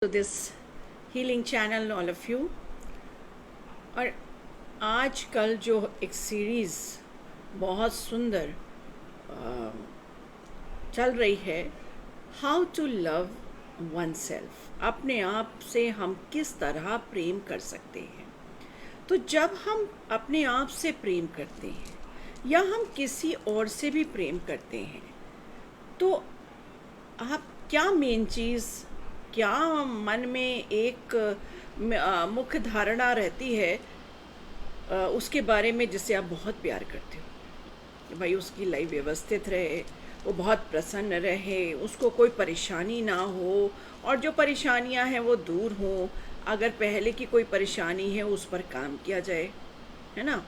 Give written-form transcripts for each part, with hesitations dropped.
to this healing channel all of you। और आज कल जो एक सीरीज़ बहुत सुंदर चल रही है, how to love oneself, अपने आप से हम किस तरह प्रेम कर सकते हैं। तो जब हम अपने आप से प्रेम करते हैं या हम किसी और से भी प्रेम करते हैं, तो आप क्या मेन चीज़, क्या मन में एक मुख्य धारणा रहती है उसके बारे में जिससे आप बहुत प्यार करते हो कि भाई उसकी लाइफ व्यवस्थित रहे, वो बहुत प्रसन्न रहे, उसको कोई परेशानी ना हो, और जो परेशानियां हैं वो दूर हों। अगर पहले की कोई परेशानी है उस पर काम किया जाए, है ना।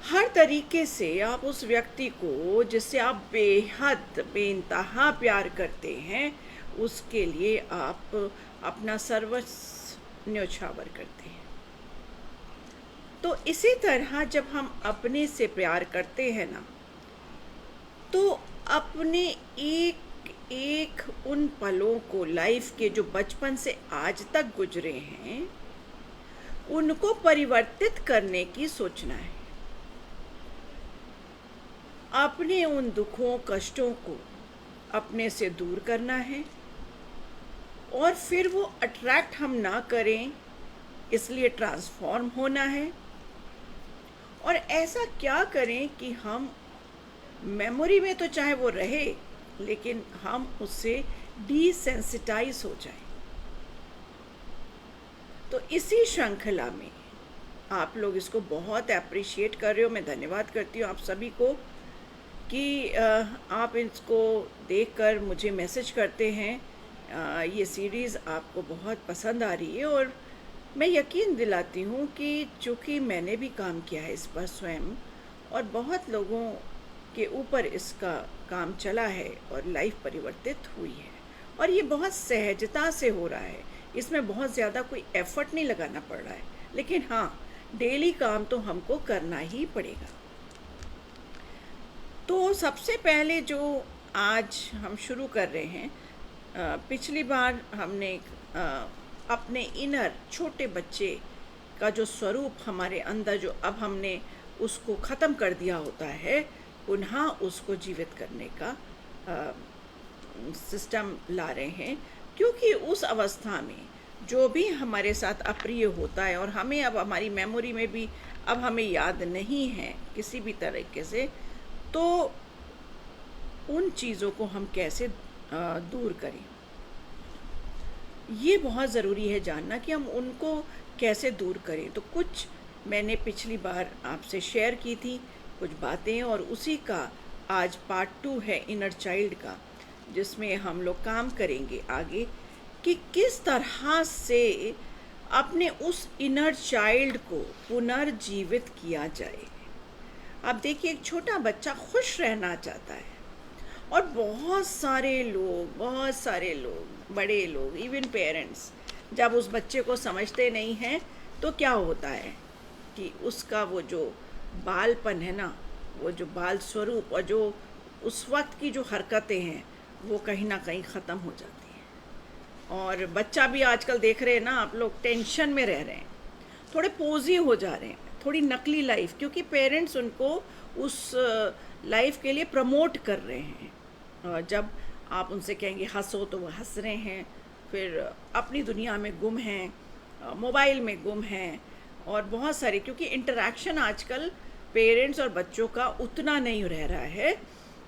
हर तरीके से आप उस व्यक्ति को जिससे आप बेहद बेइंतहा प्यार करते हैं उसके लिए आप अपना सर्वस्व न्यौछावर करते हैं। तो इसी तरह जब हम अपने से प्यार करते हैं ना, तो अपने एक एक उन पलों को, लाइफ के जो बचपन से आज तक गुजरे हैं, उनको परिवर्तित करने की सोचना है। अपने उन दुखों कष्टों को अपने से दूर करना है, और फिर वो अट्रैक्ट हम ना करें इसलिए ट्रांसफॉर्म होना है। और ऐसा क्या करें कि हम मेमोरी में तो चाहे वो रहे, लेकिन हम उससे डिसेंसिटाइज हो जाएं। तो इसी श्रृंखला में आप लोग इसको बहुत अप्रिशिएट कर रहे हो। मैं धन्यवाद करती हूँ आप सभी को कि आप इसको देखकर मुझे मैसेज करते हैं। ये सीरीज़ आपको बहुत पसंद आ रही है, और मैं यकीन दिलाती हूँ कि चूँकि मैंने भी काम किया है इस पर स्वयं, और बहुत लोगों के ऊपर इसका काम चला है और लाइफ परिवर्तित हुई है, और ये बहुत सहजता से हो रहा है। इसमें बहुत ज़्यादा कोई एफर्ट नहीं लगाना पड़ रहा है, लेकिन हाँ, डेली काम तो हमको करना ही पड़ेगा। तो सबसे पहले जो आज हम शुरू कर रहे हैं, पिछली बार हमने अपने इनर छोटे बच्चे का जो स्वरूप हमारे अंदर, जो अब हमने उसको ख़त्म कर दिया होता है, पुनः उसको जीवित करने का सिस्टम ला रहे हैं। क्योंकि उस अवस्था में जो भी हमारे साथ अप्रिय होता है और हमें अब हमारी मेमोरी में भी अब हमें याद नहीं है किसी भी तरीके से, तो उन चीज़ों को हम कैसे दूर करें, ये बहुत ज़रूरी है जानना कि हम उनको कैसे दूर करें। तो कुछ मैंने पिछली बार आपसे शेयर की थी कुछ बातें, और उसी का आज पार्ट 2 है इनर चाइल्ड का, जिसमें हम लोग काम करेंगे आगे कि किस तरह से अपने उस इनर चाइल्ड को पुनर्जीवित किया जाए। आप देखिए, एक छोटा बच्चा खुश रहना चाहता है, और बहुत सारे लोग, बड़े लोग, इवन पेरेंट्स, जब उस बच्चे को समझते नहीं हैं तो क्या होता है कि उसका वो जो बालपन है ना, वो जो बाल स्वरूप और जो उस वक्त की जो हरकतें हैं, वो कहीं ना कहीं ख़त्म हो जाती हैं। और बच्चा भी आजकल देख रहे हैं ना आप लोग, टेंशन में रह रहे हैं, थोड़े पोजी हो जा रहे हैं, थोड़ी नकली लाइफ, क्योंकि पेरेंट्स उनको उस लाइफ के लिए प्रमोट कर रहे हैं। जब आप उनसे कहेंगे हंसो तो वो हंस रहे हैं, फिर अपनी दुनिया में गुम हैं, मोबाइल में गुम हैं, और बहुत सारी, क्योंकि इंटरेक्शन आजकल पेरेंट्स और बच्चों का उतना नहीं रह रहा है।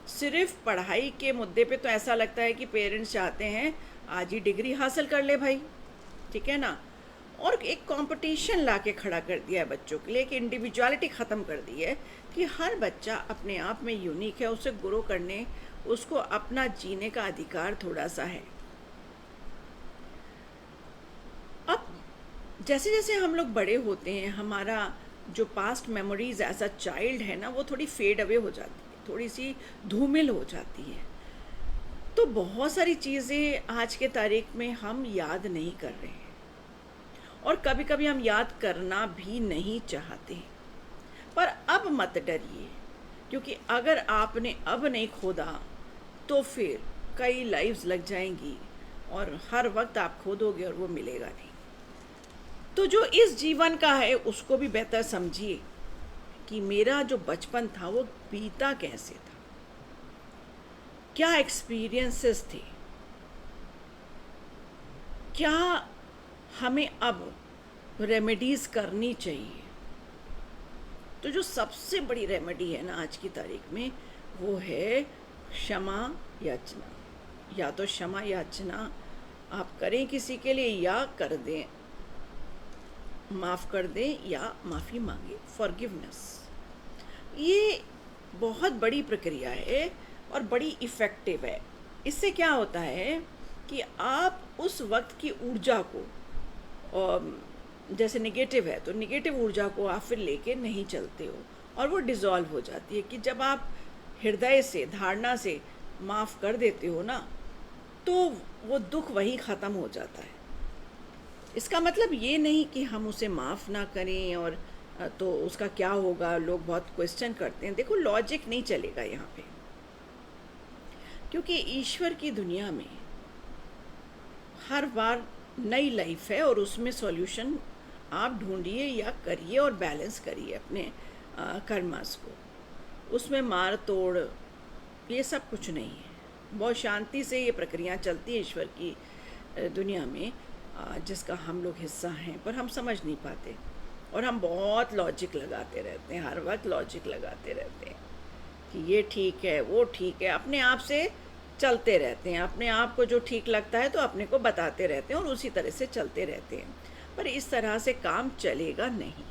सिर्फ पढ़ाई के मुद्दे पे तो ऐसा लगता है कि पेरेंट्स चाहते हैं आज ही डिग्री हासिल कर ले भाई, ठीक है ना। और एक कंपटीशन ला के खड़ा कर दिया है बच्चों के लिए, कि इंडिविजुअलिटी ख़त्म कर दी है कि हर बच्चा अपने आप में यूनिक है, उसे ग्रो करने, उसको अपना जीने का अधिकार थोड़ा सा है। अब जैसे जैसे हम लोग बड़े होते हैं, हमारा जो past memories as a child है ना, वो थोड़ी फेड अवे हो जाती है, थोड़ी सी धूमिल हो जाती है। तो बहुत सारी चीज़ें आज के तारीख में हम याद नहीं कर रहे हैं, और कभी कभी हम याद करना भी नहीं चाहते। पर अब मत डरिए, क्योंकि अगर आपने अब नहीं खोदा तो फिर कई लाइव्स लग जाएंगी, और हर वक्त आप खोदोगे और वो मिलेगा नहीं। तो जो इस जीवन का है उसको भी बेहतर समझिए कि मेरा जो बचपन था वो बीता कैसे था, क्या एक्सपीरियंसेस थे, क्या हमें अब रेमेडीज़ करनी चाहिए। तो जो सबसे बड़ी रेमेडी है ना आज की तारीख में, वो है क्षमा याचना। या तो क्षमा याचना आप करें किसी के लिए, या कर दें, माफ़ कर दें, या माफ़ी मांगे, फॉरगिवनेस। ये बहुत बड़ी प्रक्रिया है और बड़ी इफ़ेक्टिव है। इससे क्या होता है कि आप उस वक्त की ऊर्जा को, जैसे नेगेटिव है तो नेगेटिव ऊर्जा को आप फिर लेके नहीं चलते हो और वो डिज़ोल्व हो जाती है। कि जब आप हृदय से, धारणा से माफ़ कर देते हो ना, तो वो दुख वहीं ख़त्म हो जाता है। इसका मतलब ये नहीं कि हम उसे माफ़ ना करें और तो उसका क्या होगा। लोग बहुत क्वेश्चन करते हैं। देखो, लॉजिक नहीं चलेगा यहाँ पे, क्योंकि ईश्वर की दुनिया में हर बार नई लाइफ है और उसमें सॉल्यूशन आप ढूंढिए या करिए और बैलेंस करिए अपने कर्मास को। उसमें मार तोड़ ये सब कुछ नहीं है। बहुत शांति से ये प्रक्रिया चलती है ईश्वर की दुनिया में, जिसका हम लोग हिस्सा हैं, पर हम समझ नहीं पाते और हम बहुत लॉजिक लगाते रहते हैं। हर वक्त लॉजिक लगाते रहते हैं कि ये ठीक है, वो ठीक है, अपने आप से चलते रहते हैं। अपने आप को जो ठीक लगता है तो अपने को बताते रहते हैं और उसी तरह से चलते रहते हैं, पर इस तरह से काम चलेगा नहीं।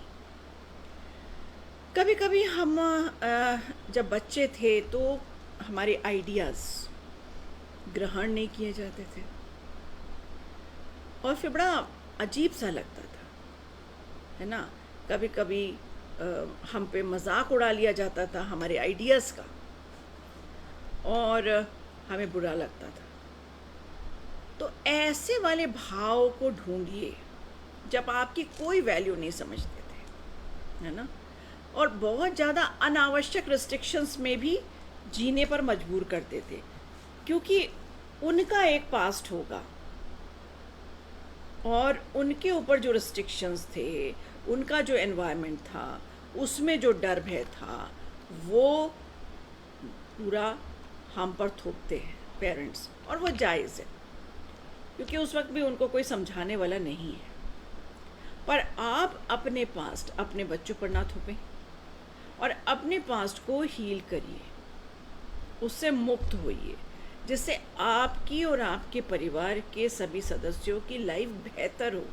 कभी कभी हम जब बच्चे थे तो हमारे आइडियाज़ ग्रहण नहीं किए जाते थे और फिर बड़ा अजीब सा लगता था, है ना। कभी कभी हम पे मजाक उड़ा लिया जाता था हमारे आइडियाज़ का और हमें बुरा लगता था। तो ऐसे वाले भाव को ढूंढिए जब आपकी कोई वैल्यू नहीं समझते थे, है ना, और बहुत ज़्यादा अनावश्यक रिस्ट्रिक्शंस में भी जीने पर मजबूर करते थे, क्योंकि उनका एक पास्ट होगा और उनके ऊपर जो रिस्ट्रिक्शंस थे, उनका जो एनवायरनमेंट था, उसमें जो डर भय था, वो पूरा हम पर थोपते हैं पेरेंट्स, और वो जायज़ है क्योंकि उस वक्त भी उनको कोई समझाने वाला नहीं है। पर आप अपने पास्ट अपने बच्चों पर ना थोपें और अपने पास्ट को हील करिए, उससे मुक्त होइए, जिससे आपकी और आपके परिवार के सभी सदस्यों की लाइफ बेहतर हो।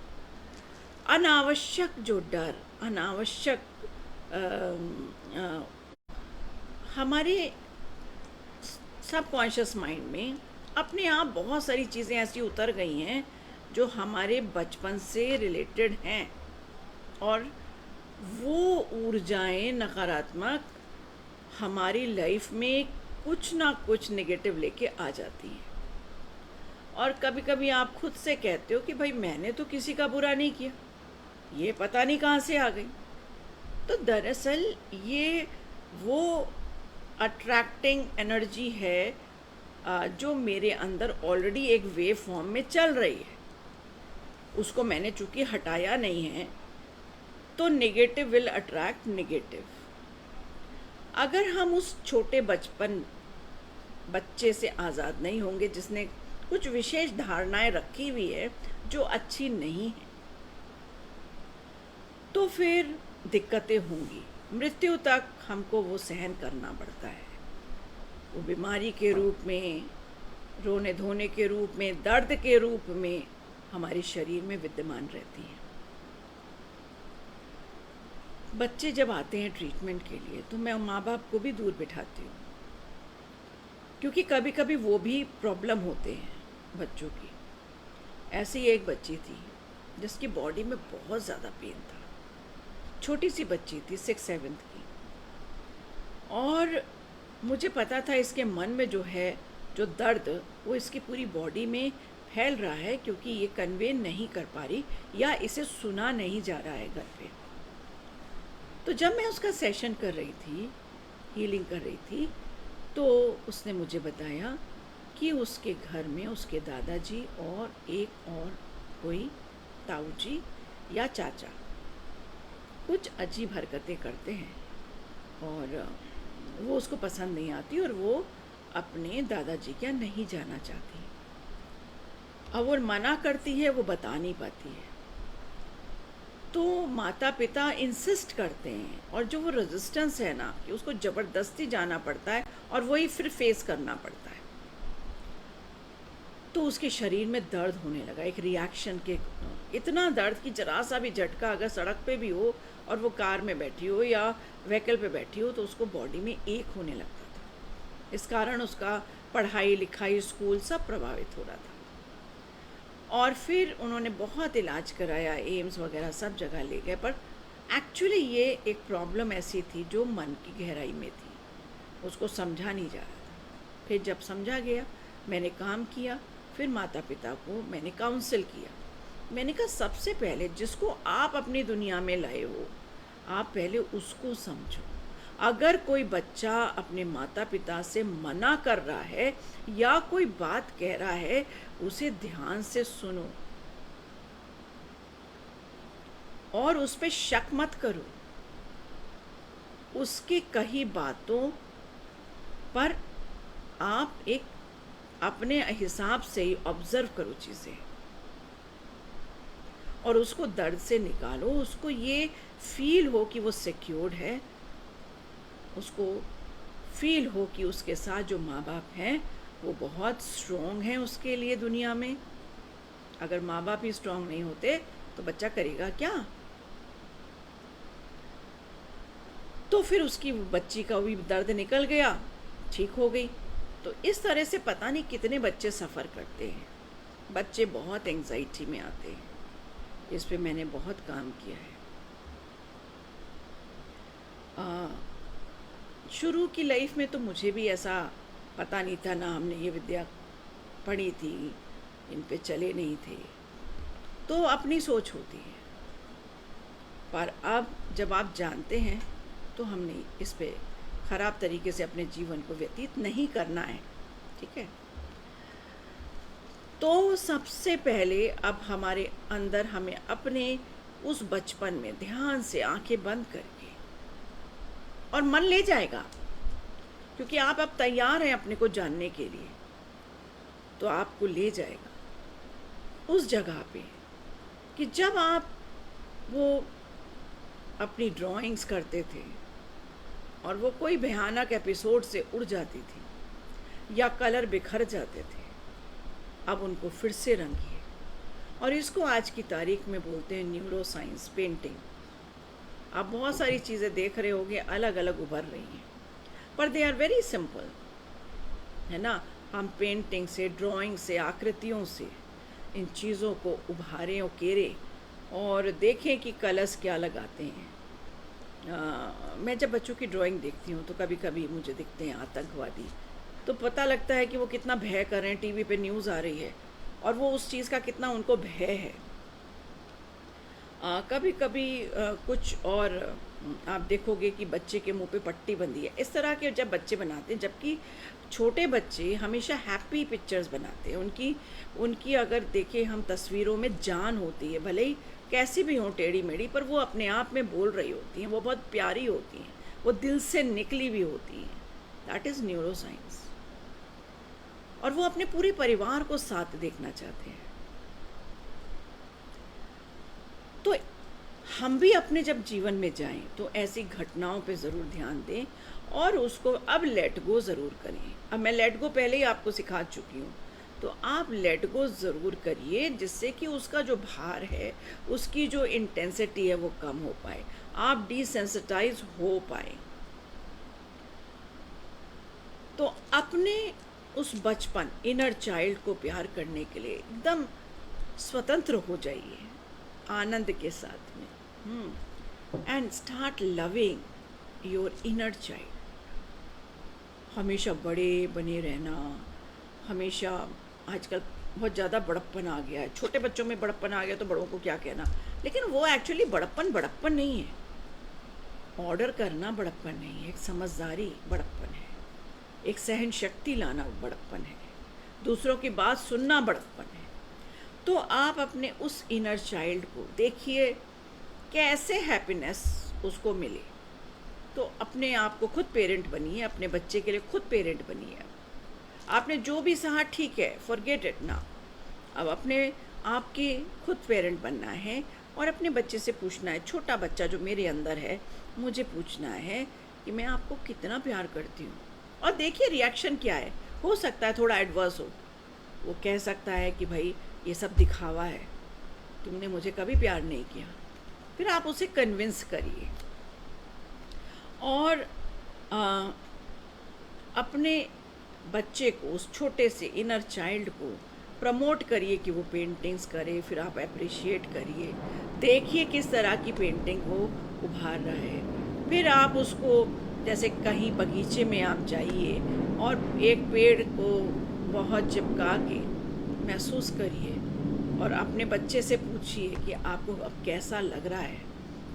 अनावश्यक जो डर, अनावश्यक हमारे सबकॉन्शियस माइंड में अपने आप बहुत सारी चीज़ें ऐसी उतर गई हैं जो हमारे बचपन से रिलेटेड हैं, और वो ऊर्जाएं नकारात्मक हमारी लाइफ में कुछ ना कुछ नेगेटिव लेके आ जाती हैं। और कभी कभी आप खुद से कहते हो कि भाई मैंने तो किसी का बुरा नहीं किया, ये पता नहीं कहाँ से आ गई। तो दरअसल ये वो अट्रैक्टिंग एनर्जी है जो मेरे अंदर ऑलरेडी एक वेव फॉर्म में चल रही है, उसको मैंने चूँकि हटाया नहीं है, तो नेगेटिव विल अट्रैक्ट नेगेटिव। अगर हम उस छोटे बच्चे से आज़ाद नहीं होंगे जिसने कुछ विशेष धारणाएं रखी हुई है जो अच्छी नहीं है, तो फिर दिक्कतें होंगी। मृत्यु तक हमको वो सहन करना पड़ता है। वो बीमारी के रूप में, रोने धोने के रूप में, दर्द के रूप में हमारे शरीर में विद्यमान रहती है। बच्चे जब आते हैं ट्रीटमेंट के लिए तो मैं माँ बाप को भी दूर बिठाती हूँ, क्योंकि कभी कभी वो भी प्रॉब्लम होते हैं बच्चों की। ऐसी एक बच्ची थी जिसकी बॉडी में बहुत ज़्यादा पेन था, छोटी सी बच्ची थी 6-7 की, और मुझे पता था इसके मन में जो है जो दर्द वो इसकी पूरी बॉडी में फैल रहा है, क्योंकि ये कन्वे नहीं कर पा रही या इसे सुना नहीं जा रहा है घर पे। तो जब मैं उसका सेशन कर रही थी, हीलिंग कर रही थी, तो उसने मुझे बताया कि कि उसके घर में उसके दादाजी और एक और कोई ताऊ जी या चाचा कुछ अजीब हरकतें करते हैं और वो उसको पसंद नहीं आती और वो अपने दादाजी के यहाँ नहीं जाना चाहती। अब वो मना करती है, वो बता नहीं पाती है, तो माता पिता इंसिस्ट करते हैं और जो वो रेजिस्टेंस है ना कि उसको ज़बरदस्ती जाना पड़ता है और वही फिर फेस करना पड़ता है, तो उसके शरीर में दर्द होने लगा, एक रिएक्शन के इतना दर्द कि जरा सा भी झटका अगर सड़क पे भी हो और वो कार में बैठी हो या व्हीकल पे बैठी हो तो उसको बॉडी में एक होने लगता था। इस कारण उसका पढ़ाई लिखाई स्कूल सब प्रभावित हो रहा था। और फिर उन्होंने बहुत इलाज कराया, एम्स वगैरह सब जगह ले गए, पर एक्चुअली ये एक प्रॉब्लम ऐसी थी जो मन की गहराई में थी, उसको समझा नहीं जा रहा था। फिर जब समझा गया, मैंने काम किया, फिर माता पिता को मैंने काउंसिल किया। मैंने कहा सबसे पहले जिसको आप अपनी दुनिया में लाए हो, आप पहले उसको समझो। अगर कोई बच्चा अपने माता पिता से मना कर रहा है या कोई बात कह रहा है, उसे ध्यान से सुनो और उस पे शक मत करो। उसकी कही बातों पर आप एक अपने हिसाब से ही ऑब्जर्व करो चीज़ें और उसको दर्द से निकालो। उसको ये फील हो कि वो सिक्योर्ड है, उसको फील हो कि उसके साथ जो माँ बाप हैं वो बहुत स्ट्रॉन्ग हैं उसके लिए दुनिया में। अगर माँ बाप ही स्ट्रॉन्ग नहीं होते तो बच्चा करेगा क्या? तो फिर उसकी बच्ची का भी दर्द निकल गया, ठीक हो गई। तो इस तरह से पता नहीं कितने बच्चे सफ़र करते हैं, बच्चे बहुत एंग्जाइटी में आते हैं। इस पे मैंने बहुत काम किया है। शुरू की लाइफ में तो मुझे भी ऐसा पता नहीं था, ना हमने ये विद्या पढ़ी थी, इन पे चले नहीं थे, तो अपनी सोच होती है। पर अब जब आप जानते हैं तो हमने इस पे ख़राब तरीके से अपने जीवन को व्यतीत नहीं करना है, ठीक है। तो सबसे पहले अब हमारे अंदर हमें अपने उस बचपन में ध्यान से आंखें बंद करके, और मन ले जाएगा क्योंकि आप अब तैयार हैं अपने को जानने के लिए, तो आपको ले जाएगा उस जगह पे कि जब आप वो अपनी ड्राइंग्स करते थे और वो कोई भयानक एपिसोड से उड़ जाती थी या कलर बिखर जाते थे, अब उनको फिर से रंगिए। और इसको आज की तारीख में बोलते हैं न्यूरो साइंस पेंटिंग। आप बहुत सारी चीज़ें देख रहे होंगे अलग अलग उभर रही हैं, पर दे आर वेरी सिंपल, है ना। हम पेंटिंग से, ड्राइंग से, आकृतियों से इन चीज़ों को उभारें, उकेरें और देखें कि कलर्स क्या लगाते हैं। मैं जब बच्चों की ड्राइंग देखती हूँ तो कभी कभी मुझे दिखते हैं आतंकवादी, तो पता लगता है कि वो कितना भय कर रहे हैं। टीवी पे न्यूज़ आ रही है और वो उस चीज़ का कितना उनको भय है। कभी कभी कुछ और आप देखोगे कि बच्चे के मुंह पे पट्टी बंधी है, इस तरह के जब बच्चे बनाते हैं, जबकि छोटे बच्चे हमेशा हैप्पी पिक्चर्स बनाते हैं। उनकी अगर देखें हम तस्वीरों में जान होती है, भले ही कैसी भी हो टेढ़ी मेढ़ी, पर वो अपने आप में बोल रही होती हैं, वो बहुत प्यारी होती हैं, वो दिल से निकली भी होती हैं। That is neuro science. और वो अपने पूरे परिवार को साथ देखना चाहते हैं। तो हम भी अपने जब जीवन में जाएं तो ऐसी घटनाओं पे ज़रूर ध्यान दें और उसको अब लेट गो ज़रूर करें। अब मैं लेट गो पहले ही आपको सिखा चुकी हूँ, तो आप लेट गो ज़रूर करिए, जिससे कि उसका जो भार है, उसकी जो इंटेंसिटी है वो कम हो पाए, आप डिसेंसिटाइज हो पाए। तो अपने उस बचपन, इनर चाइल्ड को प्यार करने के लिए एकदम स्वतंत्र हो जाइए आनंद के साथ में, and start loving your inner child. हमेशा बड़े बने रहना, हमेशा आजकल बहुत ज़्यादा बड़प्पन आ गया है। छोटे बच्चों में बड़प्पन आ गया तो बड़ों को क्या कहना, लेकिन वो एक्चुअली बड़प्पन नहीं है। ऑर्डर करना बड़प्पन नहीं है, एक समझदारी बड़प्पन है, एक सहन शक्ति लाना बड़प्पन है। दूसरों की बात सुनना बड़प्पन है। तो आप अपने उस इनर चाइल्ड को देखिए कैसे हैप्पीनेस उसको मिले। तो अपने आप को खुद पेरेंट बनिए, अपने बच्चे के लिए खुद पेरेंट बनिए। आपने जो भी सहा ठीक है, फॉरगेट इट ना। अब अपने आप के खुद पेरेंट बनना है और अपने बच्चे से पूछना है, छोटा बच्चा जो मेरे अंदर है, मुझे पूछना है कि मैं आपको कितना प्यार करती हूँ। और देखिए रिएक्शन क्या है। हो सकता है थोड़ा एडवर्स हो, वो कह सकता है कि भाई ये सब दिखावा है, तुमने मुझे कभी प्यार नहीं किया। फिर आप उसे कन्विंस करिए और आ, अपने बच्चे को, उस छोटे से इनर चाइल्ड को प्रमोट करिए कि वो पेंटिंग्स करे। फिर आप अप्रिशिएट करिए, देखिए किस तरह की पेंटिंग वो उभार रहा है। फिर आप उसको, जैसे कहीं बगीचे में आप जाइए और एक पेड़ को बहुत चिपका के महसूस करिए और अपने बच्चे से पूछिए कि आपको अब कैसा लग रहा है।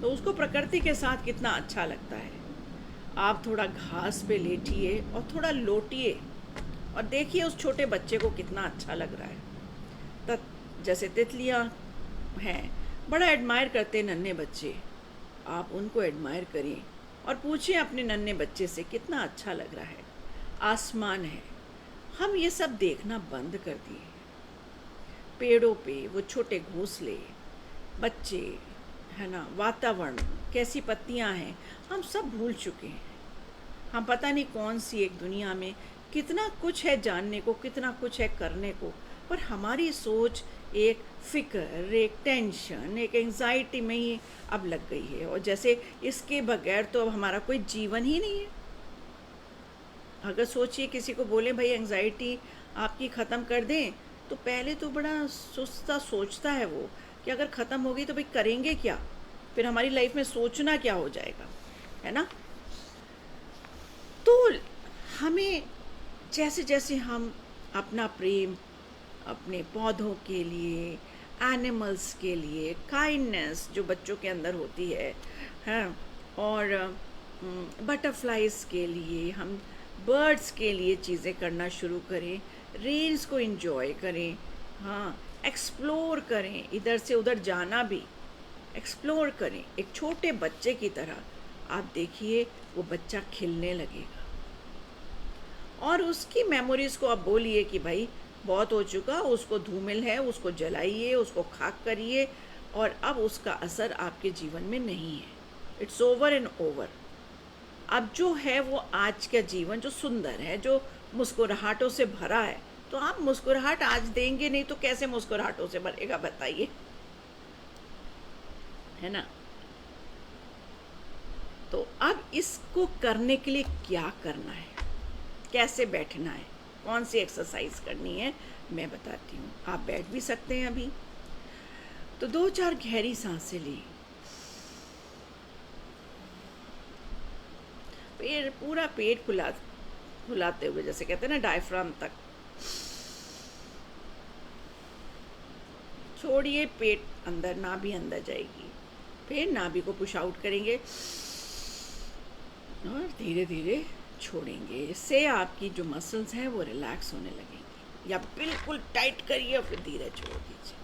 तो उसको प्रकृति के साथ कितना अच्छा लगता है। आप थोड़ा घास पे लेटिए और थोड़ा लोटिए और देखिए उस छोटे बच्चे को कितना अच्छा लग रहा है। जैसे तितलियाँ हैं, बड़ा एडमायर करते नन्हे बच्चे, आप उनको एडमायर करिए और पूछिए अपने नन्हे बच्चे से कितना अच्छा लग रहा है। आसमान है, हम ये सब देखना बंद कर दिए। पेड़ों पे वो छोटे घोंसले, बच्चे, है ना, वातावरण, कैसी पत्तियां हैं, हम सब भूल चुके हैं। हम पता नहीं कौन सी एक दुनिया में, कितना कुछ है जानने को, कितना कुछ है करने को, पर हमारी सोच एक फ़िक्र, एक टेंशन, एक एंजाइटी में ही अब लग गई है। और जैसे इसके बगैर तो अब हमारा कोई जीवन ही नहीं है। अगर सोचिए किसी को बोले भाई एंजाइटी आपकी ख़त्म कर दें, तो पहले तो बड़ा सोचता है वो कि अगर ख़त्म हो गई तो भाई करेंगे क्या, फिर हमारी लाइफ में सोचना क्या हो जाएगा, है ना। तो हमें जैसे जैसे हम अपना प्रेम अपने पौधों के लिए, एनिमल्स के लिए, काइंडनेस जो बच्चों के अंदर होती है, हाँ, और बटरफ्लाइज के लिए, हम बर्ड्स के लिए चीज़ें करना शुरू करें, रेन्स को एंजॉय करें, हाँ, एक्सप्लोर करें, इधर से उधर जाना भी एक्सप्लोर करें एक छोटे बच्चे की तरह। आप देखिए वो बच्चा खिलने लगेगा और उसकी मेमोरीज़ को आप बोलिए कि भाई बहुत हो चुका, उसको धूमिल है, उसको जलाइए, उसको खाक करिए और अब उसका असर आपके जीवन में नहीं है। It's over and over. अब जो है वो आज का जीवन जो सुंदर है, जो मुस्कुराहटों से भरा है, तो आप मुस्कुराहट आज देंगे नहीं तो कैसे मुस्कुराहटों से भरेगा बताइए, है ना। तो अब इसको करने के लिए क्या करना है, कैसे बैठना है, कौन सी एक्सरसाइज करनी है, मैं बताती हूँ। आप बैठ भी सकते हैं अभी। तो 2-4 गहरी सांसें ली, फिर पूरा पेट फुलाते हुए, जैसे कहते हैं ना डायफ्राम तक छोड़िए, पेट अंदर, नाभि अंदर जाएगी। फिर नाभि को पुश आउट करेंगे और धीरे धीरे छोड़ेंगे। इससे आपकी जो मसल्स हैं वो रिलैक्स होने लगेंगी। या बिल्कुल टाइट करिए और फिर धीरे छोड़ दीजिए,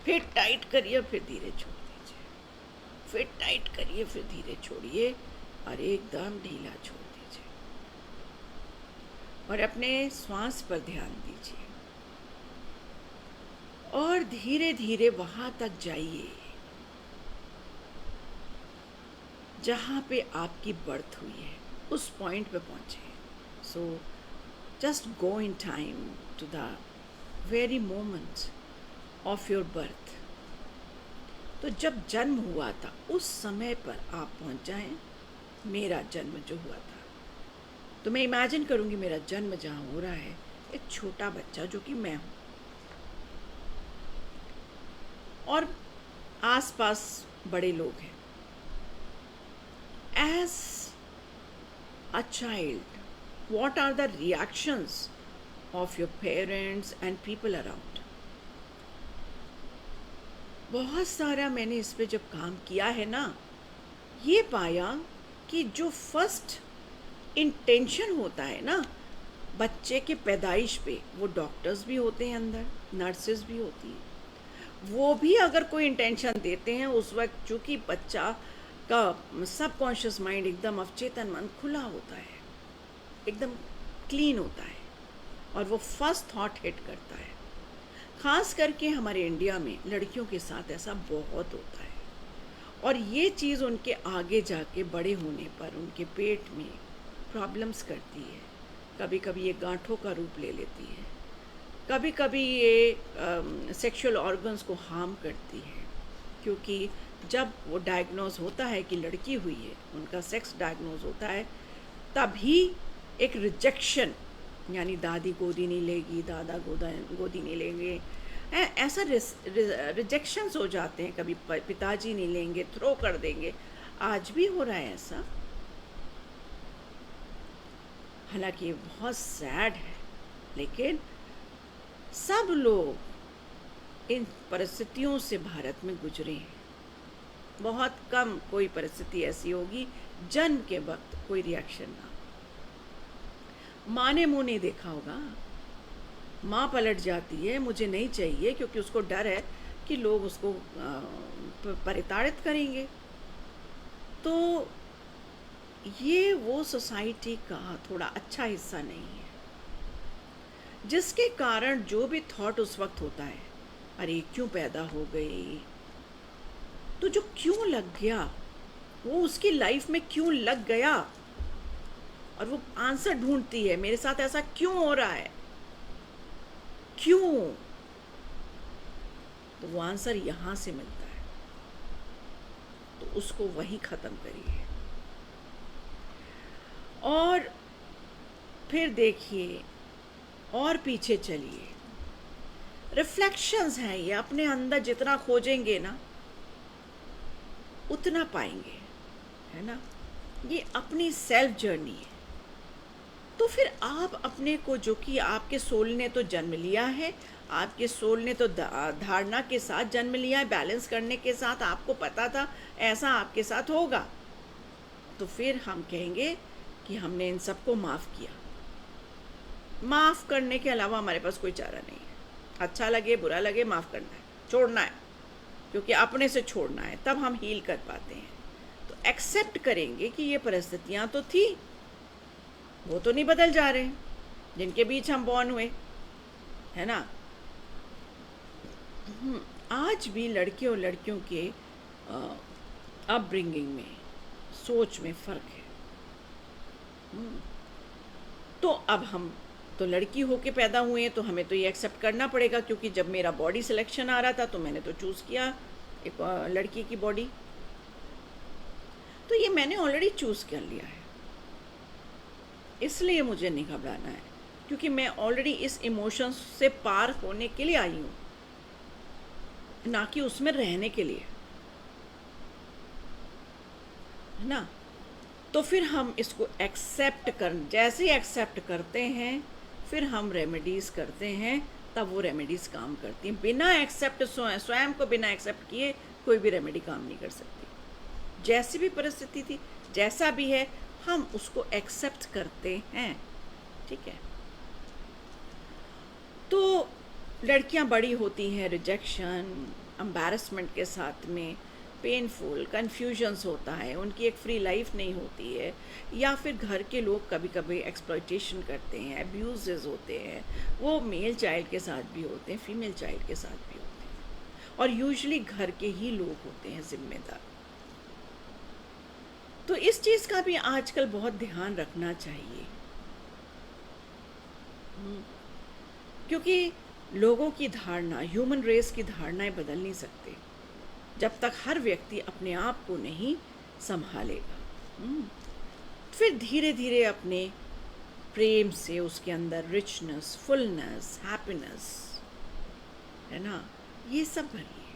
फिर टाइट करिए फिर धीरे छोड़ दीजिए, फिर टाइट करिए फिर धीरे छोड़िए और एकदम ढीला छोड़ दीजिए। और अपने श्वास पर ध्यान दीजिए और धीरे धीरे वहाँ तक जाइए जहाँ पे आपकी बर्थ हुई है, उस पॉइंट पे पहुँचे। So just go in time to the very moment of your birth. तो जब जन्म हुआ था उस समय पर आप पहुँच जाएं। मेरा जन्म जो हुआ था, तो मैं इमेजिन करूँगी मेरा जन्म जहाँ हो रहा है, एक छोटा बच्चा जो कि मैं हूँ, और आसपास बड़े लोग हैं। As a child, what are the reactions of your parents and people around? बहुत सारा मैंने इस पे जब काम किया है ना, ये पाया कि जो फर्स्ट इंटेंशन होता है ना, बच्चे के पैदाइश पे वो डॉक्टर्स भी होते हैं अंदर, नर्सेस भी होती हैं, वो भी अगर कोई इंटेंशन देते हैं उस वक्त, चूँकि बच्चा का सबकॉन्शियस माइंड एकदम अवचेतन मन खुला होता है, एकदम क्लीन होता है, और वो फर्स्ट थॉट हिट करता है। ख़ास करके हमारे इंडिया में लड़कियों के साथ ऐसा बहुत होता है, और ये चीज़ उनके आगे जाके बड़े होने पर उनके पेट में प्रॉब्लम्स करती है। कभी कभी ये गांठों का रूप ले लेती है, कभी कभी ये सेक्सुअल ऑर्गन्स को हार्म करती है, क्योंकि जब वो डायग्नोज होता है कि लड़की हुई है, उनका सेक्स डायग्नोज होता है, तभी एक रिजेक्शन, यानी दादी गोदी नहीं लेगी, दादा गोदी नहीं लेंगे, ऐसा रिजेक्शंस हो जाते हैं। कभी पिताजी नहीं लेंगे, थ्रो कर देंगे। आज भी हो रहा है ऐसा, हालांकि ये बहुत सैड है, लेकिन सब लोग इन परिस्थितियों से भारत में गुजरे हैं। बहुत कम कोई परिस्थिति ऐसी होगी जन्म के वक्त कोई रिएक्शन ना। माँ ने मुँह नहीं देखा होगा, माँ पलट जाती है, मुझे नहीं चाहिए, क्योंकि उसको डर है कि लोग उसको परिताड़ित करेंगे। तो ये वो सोसाइटी का थोड़ा अच्छा हिस्सा नहीं है, जिसके कारण जो भी थॉट उस वक्त होता है, अरे क्यों पैदा हो गई, तो जो क्यों लग गया, वो उसकी लाइफ में क्यों लग गया, और वो आंसर ढूंढती है, मेरे साथ ऐसा क्यों हो रहा है, क्यों। तो वो आंसर यहाँ से मिलता है, तो उसको वहीं ख़त्म करिए। और फिर देखिए और पीछे चलिए, रिफ्लेक्शंस हैं ये, अपने अंदर जितना खोजेंगे ना उतना पाएंगे, है ना। ये अपनी सेल्फ जर्नी है। तो फिर आप अपने को, जो कि आपके सोल ने तो जन्म लिया है, आपके सोल ने तो धारणा के साथ जन्म लिया है, बैलेंस करने के साथ, आपको पता था ऐसा आपके साथ होगा, तो फिर हम कहेंगे कि हमने इन सबको माफ़ किया। माफ़ करने के अलावा हमारे पास कोई चारा नहीं है। अच्छा लगे बुरा लगे, माफ़ करना है, छोड़ना है, क्योंकि अपने से छोड़ना है, तब हम हील कर पाते हैं। तो एक्सेप्ट करेंगे कि ये परिस्थितियाँ तो थी, वो तो नहीं बदल जा रहे हैं, जिनके बीच हम बॉर्न हुए, है ना। आज भी लड़के और लड़कियों के अपब्रिंगिंग में, सोच में फ़र्क है। तो अब हम तो लड़की होके पैदा हुए हैं, तो हमें तो ये एक्सेप्ट करना पड़ेगा, क्योंकि जब मेरा बॉडी सिलेक्शन आ रहा था तो मैंने तो चूज़ किया एक लड़की की बॉडी, तो ये मैंने ऑलरेडी चूज़ कर लिया है, इसलिए मुझे नहीं घबराना है, क्योंकि मैं ऑलरेडी इस इमोशंस से पार होने के लिए आई हूँ, ना कि उसमें रहने के लिए, है ना। तो फिर हम इसको एक्सेप्ट जैसे ही एक्सेप्ट करते हैं, फिर हम रेमेडीज़ करते हैं, तब वो रेमेडीज़ काम करती हैं। बिना एक्सेप्ट, स्वयं को बिना एक्सेप्ट किए कोई भी रेमेडी काम नहीं कर सकती। जैसी भी परिस्थिति थी, जैसा भी है, हम उसको एक्सेप्ट करते हैं, ठीक है। तो लड़कियां बड़ी होती हैं रिजेक्शन, एम्बैरसमेंट के साथ में, पेनफुल, कन्फ्यूजन्स होता है, उनकी एक फ्री लाइफ नहीं होती है, या फिर घर के लोग कभी कभी एक्सप्लॉयटेशन करते हैं, अब्यूजेस होते हैं, वो मेल चाइल्ड के साथ भी होते हैं, फीमेल चाइल्ड के साथ भी होते हैं, और यूजुअली घर के ही लोग होते हैं जिम्मेदार। तो इस चीज़ का भी आजकल बहुत ध्यान रखना चाहिए, क्योंकि लोगों की धारणा, ह्यूमन रेस की धारणाएं बदल नहीं सकते जब तक हर व्यक्ति अपने आप को नहीं संभालेगा। फिर धीरे धीरे अपने प्रेम से उसके अंदर रिचनेस, फुलनेस, हैप्पीनेस, है ना, ये सब भरिए,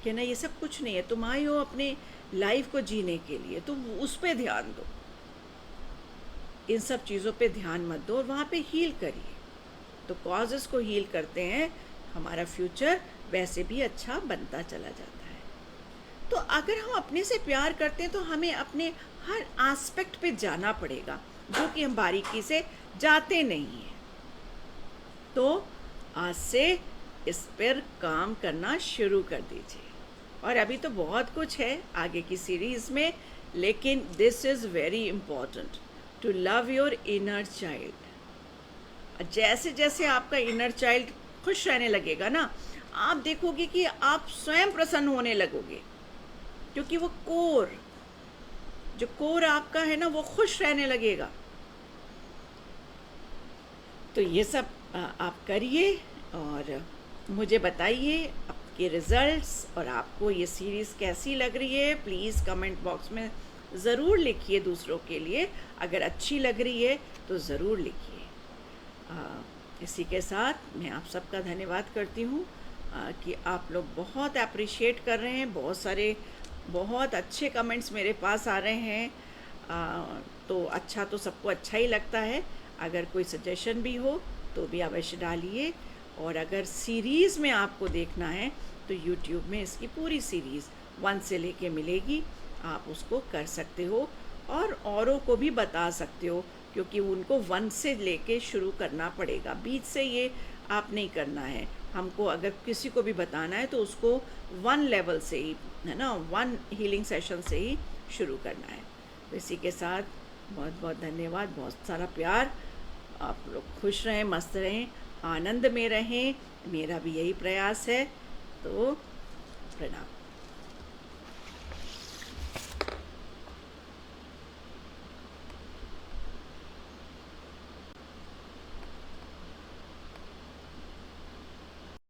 कि ना ये सब कुछ नहीं है, तुम आए हो अपने लाइफ को जीने के लिए, तो उस पे ध्यान दो, इन सब चीज़ों पे ध्यान मत दो, और वहाँ पे हील करिए। तो कॉजेस को हील करते हैं, हमारा फ्यूचर वैसे भी अच्छा बनता चला जाता है। तो अगर हम अपने से प्यार करते हैं, तो हमें अपने हर एस्पेक्ट पे जाना पड़ेगा, जो कि हम बारीकी से जाते नहीं हैं। तो आज से इस पर काम करना शुरू कर दीजिए। और अभी तो बहुत कुछ है आगे की सीरीज़ में, लेकिन this is very important to love your inner child. जैसे जैसे आपका इनर चाइल्ड खुश रहने लगेगा ना, आप देखोगे कि आप स्वयं प्रसन्न होने लगोगे, क्योंकि वो जो कोर आपका है ना, वो खुश रहने लगेगा। तो ये सब आप करिए और मुझे बताइए आपके रिज़ल्ट्स, और आपको ये सीरीज़ कैसी लग रही है। प्लीज़ कमेंट बॉक्स में ज़रूर लिखिए दूसरों के लिए। अगर अच्छी लग रही है तो ज़रूर लिखिए। इसी के साथ मैं आप सबका धन्यवाद करती हूँ कि आप लोग बहुत अप्रिशिएट कर रहे हैं। बहुत अच्छे कमेंट्स मेरे पास आ रहे हैं। तो अच्छा तो सबको अच्छा ही लगता है। अगर कोई सजेशन भी हो तो भी अवश्य डालिए। और अगर सीरीज़ में आपको देखना है तो यूट्यूब में इसकी पूरी सीरीज़ 1 से लेके मिलेगी, आप उसको कर सकते हो और औरों को भी बता सकते हो, क्योंकि उनको 1 से लेके शुरू करना पड़ेगा। बीच से ये आप नहीं करना है। हमको अगर किसी को भी बताना है तो उसको 1 लेवल से ही, है ना, 1 हीलिंग सेशन से ही शुरू करना है। तो इसी के साथ बहुत बहुत धन्यवाद, बहुत सारा प्यार। आप लोग खुश रहें, मस्त रहें, आनंद में रहें, मेरा भी यही प्रयास है। तो प्रणाम।